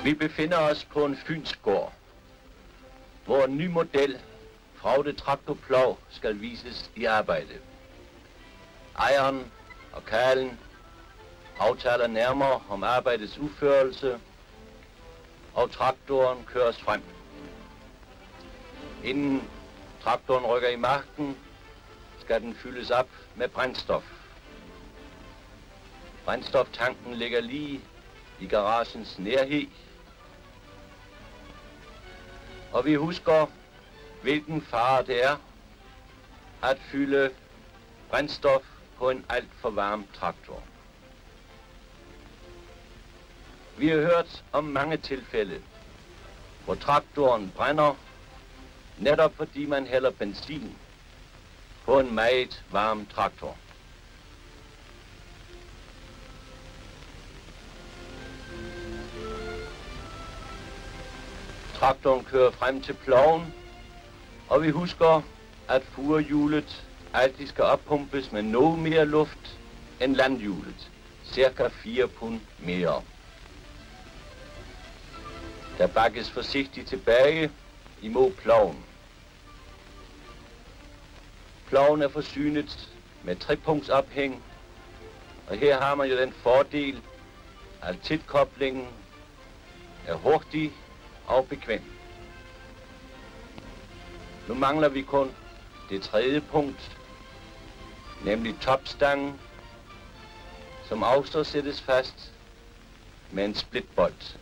Vi befinder os på en fynsk gård, hvor en ny model, Fraude traktorplov, skal vises i arbejde. Ejeren og karlen aftaler nærmere om arbejdets udførelse, og traktoren køres frem. Inden traktoren rykker i marken, skal den fyldes op med brændstof. Brændstoftanken ligger lige i garagens nærhed. Og vi husker, hvilken fare det er at fylde brændstof på en alt for varm traktor. Vi har hørt om mange tilfælde, hvor traktoren brænder, netop fordi man hælder benzin på en meget varm traktor. Traktoren kører frem til ploven, og vi husker, at furhjulet altid skal oppumpes med noget mere luft end landhjulet, cirka 4 pund mere. Der bakkes forsigtigt tilbage imod ploven. Ploven er forsynet med trepunktsophæng, og her har man jo den fordel, at tilkoblingen er hurtig og bekvem. Nu mangler vi kun det tredje punkt, nemlig topstangen, som også sættes fast med en splitbolt.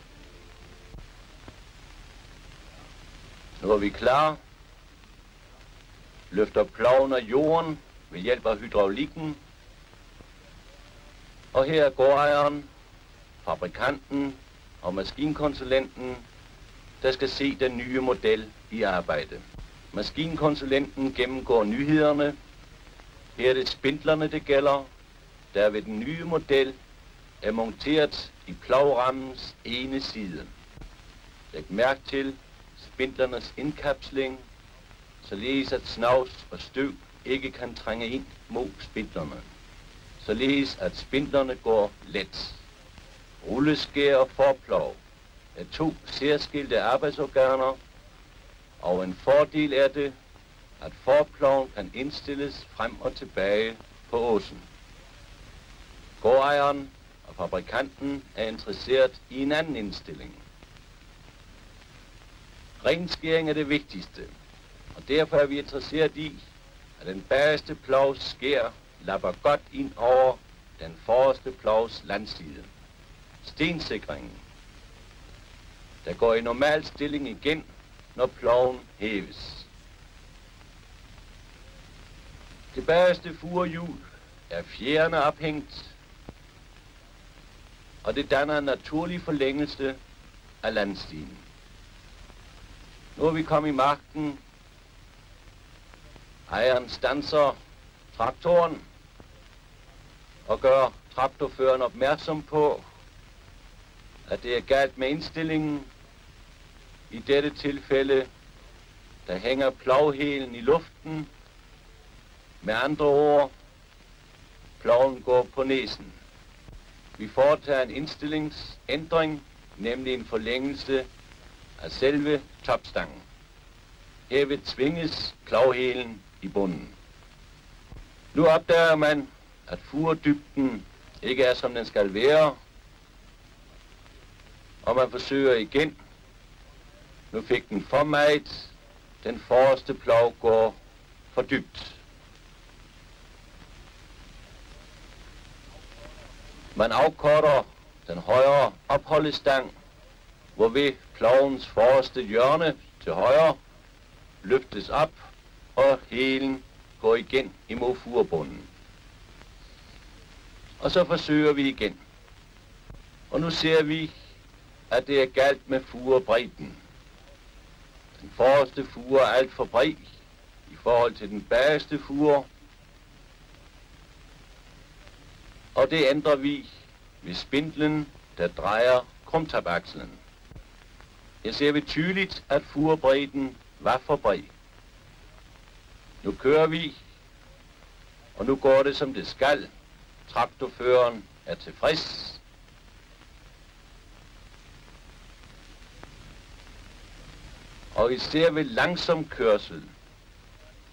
Nu er vi klar. Løfter ploven af jorden ved hjælp af hydraulikken. Og her er gårdejeren, fabrikanten og maskinkonsulenten, der skal se den nye model i arbejde. Maskinkonsulenten gennemgår nyhederne. Her er det spindlerne, det gælder, der ved den nye model er monteret i plovrammens ene side. Læg mærke til spindlernes indkapsling, således at snavs og støv ikke kan trænge ind mod spindlerne. Således at spindlerne går let. Rulleskær og forplov er 2 særskilte arbejdsorganer, og en fordel er det, at forploven kan indstilles frem og tilbage på åsen. Gårdejeren og fabrikanten er interesseret i en anden indstilling. Renskæring er det vigtigste, og derfor er vi interesseret i, at den bagerste plovs skær lapper godt ind over den forreste plovs landside. Stensikringen, der går i normal stilling igen, når ploven hæves. Det bagerste furhjul er fjerne ophængt, og det danner en naturlig forlængelse af landstigen. Nu er vi kommet i marken. Ejeren standser traktoren og gør traktorføreren opmærksom på, at det er galt med indstillingen. I dette tilfælde, der hænger plovhælen i luften. Med andre ord, ploven går på næsen. Vi foretager en indstillingsændring, nemlig en forlængelse af selve topstangen. Herved tvinges plovhælen i bunden. Nu opdager man, at furdybden ikke er, som den skal være, og man forsøger igen. Nu fik den for meget. Den forreste plov går for dybt. Man afkorter den højre opholdestang, hvorved plovens forreste hjørne til højre løftes op, og hælen går igen imod furbunden. Og så forsøger vi igen. Og nu ser vi, at det er galt med furebredden. Den forreste fure er alt for bred i forhold til den bagerste fure, og det ændrer vi ved spindlen, der drejer krumtapakslen. Jeg ser vi tydeligt, at furebredden var for bred. Nu kører vi, og nu går det som det skal. Traktorføreren er tilfreds. Og især ved langsom kørsel,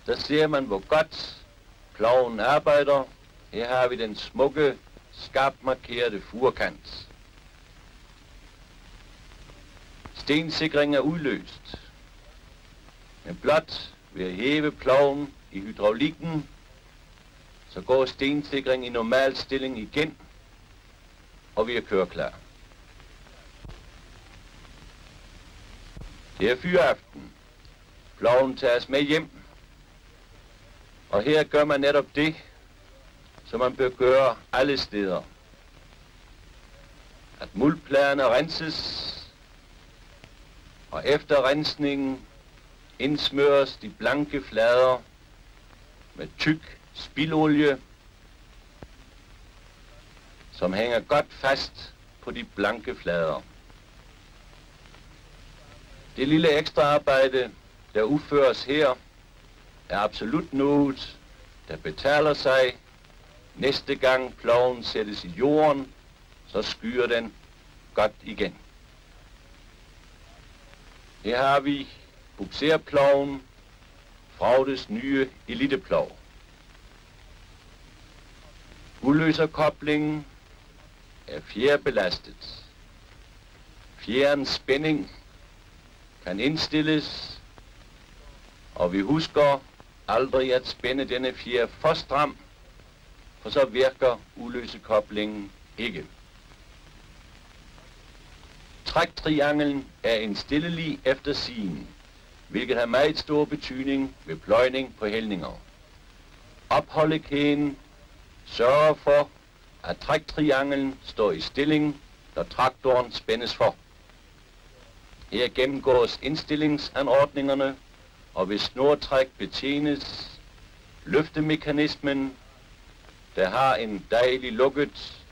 der ser man, hvor godt ploven arbejder. Her har vi den smukke, skarpt markerede furkant. Stensikring er udløst. Men blot ved at hæve ploven i hydraulikken, så går stensikring i normal stilling igen, og vi er køreklar. Det er fyraften. Ploven tages med hjem, og her gør man netop det, som man bør gøre alle steder. At muldpladerne renses, og efter rensningen indsmøres de blanke flader med tyk spildolie, som hænger godt fast på de blanke flader. Det lille ekstra arbejde, der udføres her, er absolut noget, der betaler sig. Næste gang ploven sættes i jorden, så skyer den godt igen. Her har vi bukserploven, Fraudes nye eliteplov. Udløserkoblingen er fjerbelastet. Fjerens spænding kan indstilles, og vi husker aldrig at spænde denne fjer for stram, for så virker udløsekoblingen ikke. Træktrianglen er indstillelig efter sigende, hvilket har meget stor betydning ved pløjning på hældninger. Opholdekæden sørger for, at træktrianglen står i stilling, når traktoren spændes for. Her gennemgås indstillingsanordningerne, og ved snortræk betjenes løftemekanismen, der har en dejlig lukket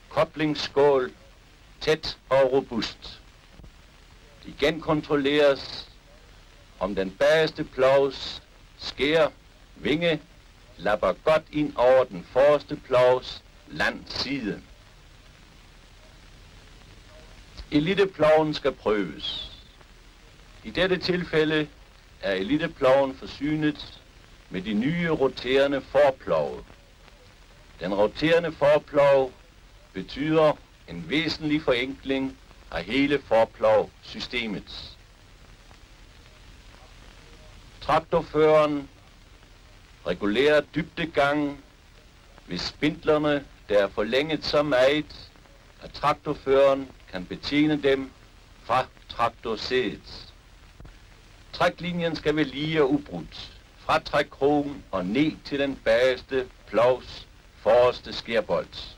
koblingsskål, tæt og robust. De genkontrolleres, om den bagerste plovs vinge lapper godt ind over den forreste plovs landside. Eliteploven skal prøves. I dette tilfælde er eliteploven forsynet med de nye roterende forplove. Den roterende forplov betyder en væsentlig forenkling af hele forplovsystemet. Traktorføreren regulerer dybdegangen, hvis spindlerne der er forlænget så meget, at traktorføreren kan betjene dem fra traktorsædet. Træklinjen skal være lige og ubrudt, fra trækkrogen og ned til den bagerste plovs forreste skærbolt.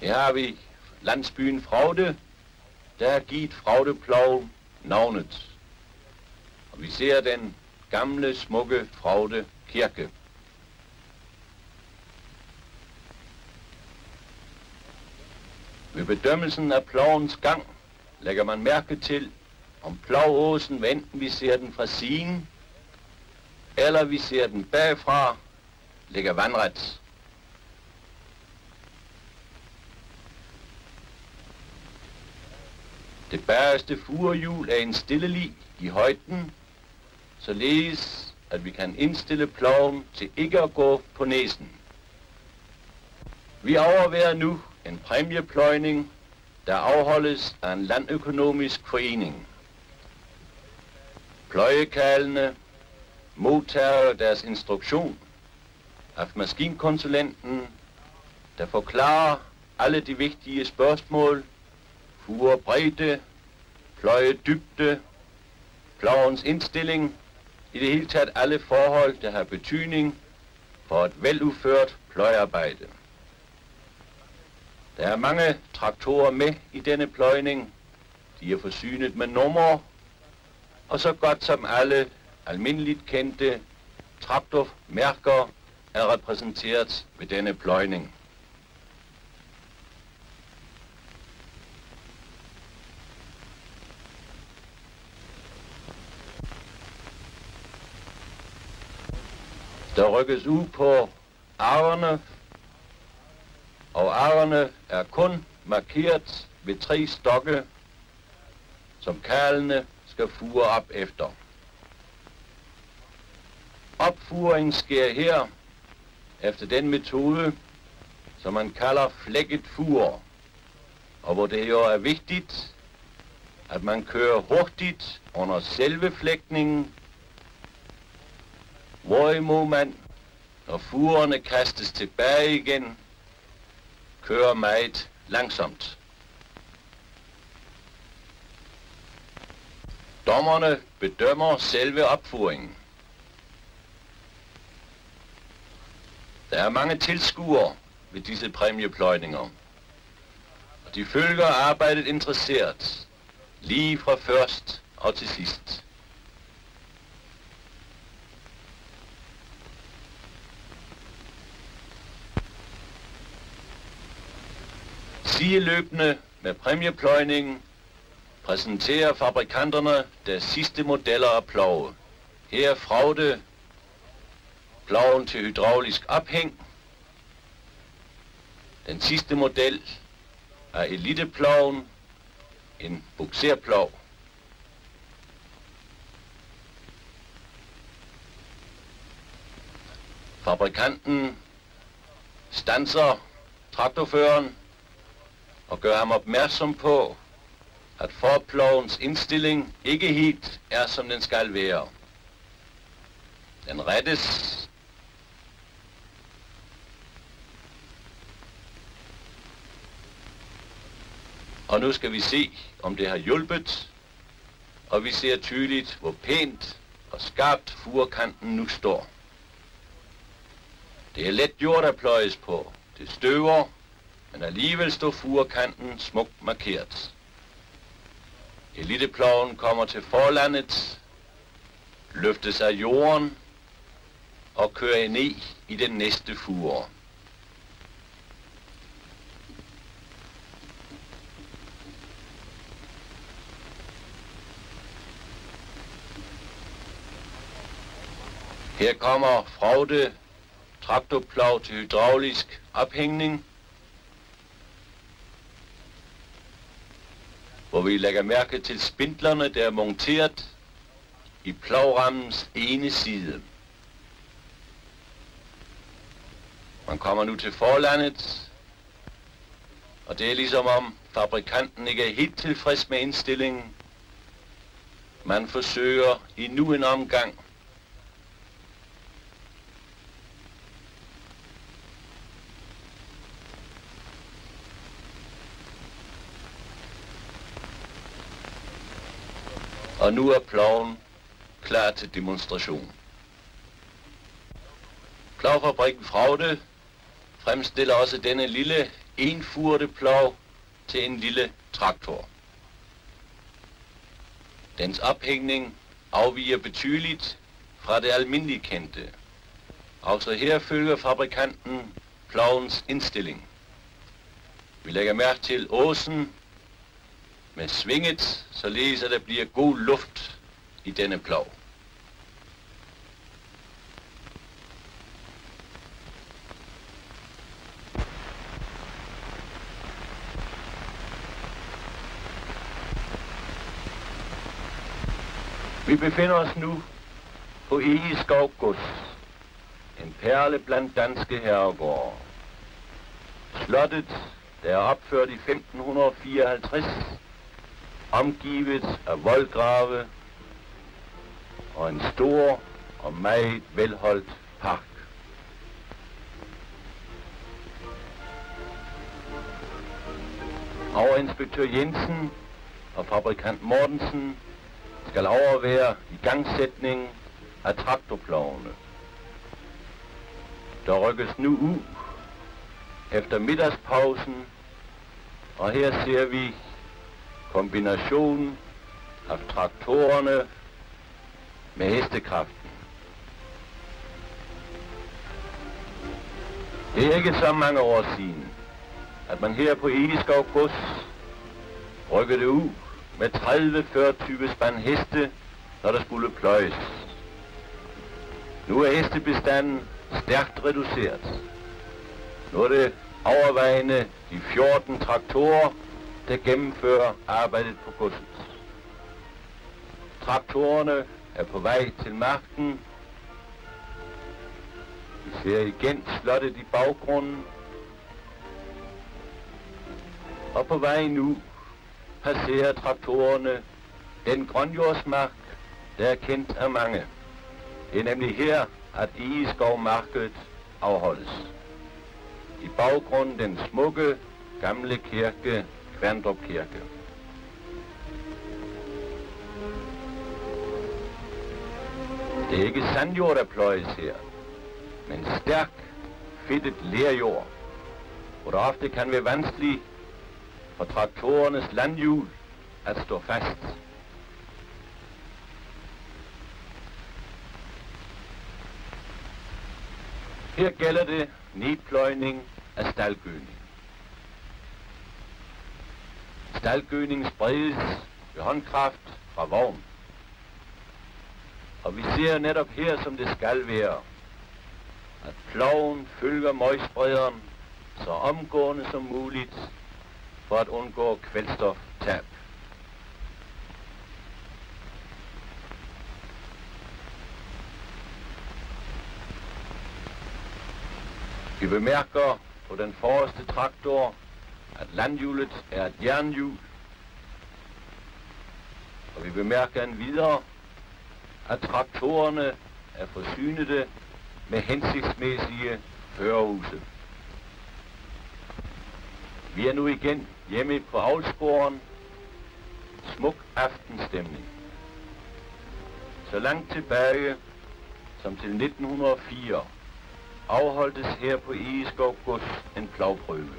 Her har vi landsbyen Fraude, der har givet Fraudeplov navnet. Og vi ser den gamle, smukke Fraude kirke. Ved bedømmelsen af plovens gang lægger man mærke til, om plovåsen, enten vi ser den fra siden, eller vi ser den bagfra, ligger vandret. Det bagerste furehjul er indstillelig i højden, således at vi kan indstille ploven til ikke at gå på næsen. Vi overværer nu en præmiepløjning, der afholdes af en landøkonomisk forening. Pløjekalene modtager deres instruktion af maskinkonsulenten, der forklarer alle de vigtige spørgsmål: furebredde, pløjedybde, plovens indstilling, i det hele taget alle forhold, der har betydning for et veludført pløjearbejde. Der er mange traktorer med i denne pløjning. De er forsynet med numre, og så godt som alle almindeligt kendte traktormærker er repræsenteret ved denne pløjning. Der rykkes ud på arrene, og arrene er kun markeret ved 3 stokke, som karlene skal fure op efter. Opfuringen sker her efter den metode, som man kalder flækket fur, og hvor det jo er vigtigt, at man kører hurtigt under selve flækningen, hvorimod man, når furerne kastes tilbage igen, kører meget langsomt. Dommerne bedømmer selve opfuringen. Der er mange tilskuere ved disse præmiepløjninger, og de følger arbejdet interesseret, lige fra først og til sidst. Sideløbende med præmiepløjningen præsenterer fabrikanterne deres sidste modeller af plove. Her er Fraude ploven til hydraulisk ophæng. Den sidste model er Eliteploven, en bukserplov. Fabrikanten standser traktorføreren og gør ham opmærksom på, at forplovens indstilling ikke helt er, som den skal være. Den rettes. Og nu skal vi se, om det har hjulpet, og vi ser tydeligt, hvor pænt og skarpt furkanten nu står. Det er let jord at pløjes på. Det støver, men alligevel står furkanten smukt markeret. Eliteploven kommer til forlandet, løftes af jorden og kører ned i den næste fure. Her kommer Fraude traktorplov til hydraulisk ophængning, hvor vi lægger mærke til spindlerne, der er monteret i plovrammens ene side. Man kommer nu til forlandet, og det er ligesom om fabrikanten ikke er helt tilfreds med indstillingen. Man forsøger endnu en omgang. Og nu er ploven klar til demonstration. Plovfabrikken Fraude fremstiller også denne lille enfurte plov til en lille traktor. Dens ophængning afviger betydeligt fra det almindeligt kendte. Også her følger fabrikanten plovens indstilling. Vi lægger mærke til åsen med svinget, således at der bliver god luft i denne plov. Vi befinder os nu på Egeskov Gods, en perle blandt danske herregårde. Slottet, der er opført i 1554, omgivet af voldgrave og en stor og meget velholdt park. Overinspektør Jensen og fabrikant Mortensen skal overvære igangsætningen af traktorplovene. Der rykkes nu ud efter middagspausen, og her ser vi kombinationen af traktorerne med hestekraften. Det er ikke så mange år siden, at man her på Egeskov Gods rykkede ud med 30-40 spand heste, når der skulle pløjes. Nu er hestebestanden stærkt reduceret. Nu er det overvejende de 14 traktorer, der gennemfører arbejdet på godset. Traktorerne er på vej til marken. Vi ser igen slottet i baggrunden. Og på vej nu passerer traktorerne den grønjordsmark, der er kendt af mange. Det er nemlig her, at Egeskovmarkedet afholdes. I baggrunden den smukke, gamle kirke, Kværndrup Kirke. Det er ikke sandjord, der pløjes her, men stærk, fedtet lerjord, hvor det ofte kan være vanskeligt for traktorernes landhjul at stå fast. Her gælder det nedpløjning af staldgødning. Staldgødning spredes ved håndkraft fra vogn. Og vi ser netop her, som det skal være, at ploven følger møgsprederen så omgående som muligt for at undgå kvælstoftab. Vi bemærker på den forreste traktor, at landhjulet er et jernhjul, og vi bemærker endvidere, at traktorerne er forsynede med hensigtsmæssige førerhuse. Vi er nu igen hjemme på avlsgården. Smuk aftenstemning. Så langt tilbage som til 1904 afholdtes her på Egeskov Gods en plovprøve,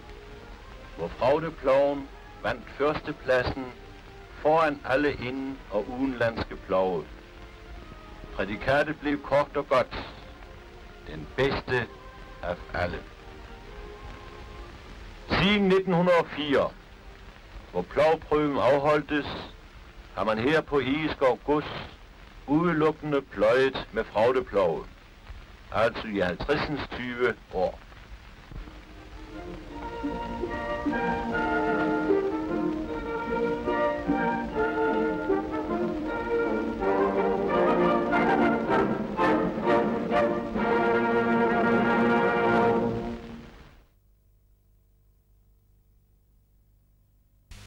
hvor Fraugdeploven vandt førstepladsen foran alle inden- og udenlandske plove. Prædikatet blev kort og godt den bedste af alle. Siden 1904, hvor plovprøven afholdtes, har man her på Egeskov Gods udelukkende pløjet med Fraugdeplove, altså i 50'ens 20 år.